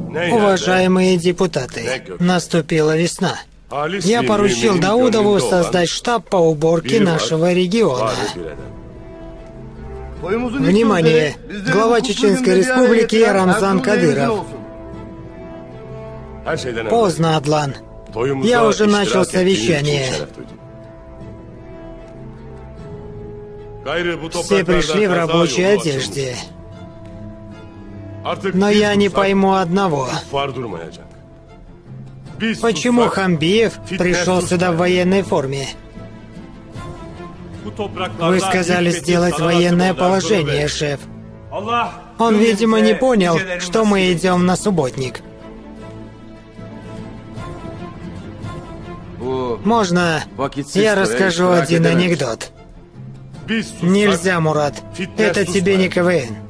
Уважаемые депутаты, наступила весна. Я поручил Даудову создать штаб по уборке нашего региона. Внимание! Глава Чеченской Республики Рамзан Кадыров. Поздно, Адлан. Я уже начал совещание. Все пришли в рабочей одежде. Но я не пойму одного. Почему Хамбиев пришел сюда в военной форме? Вы сказали сделать военное положение, шеф. Он, видимо, не понял, что мы идем на субботник. Можно я расскажу один анекдот? Нельзя, Мурат. Это тебе не КВН.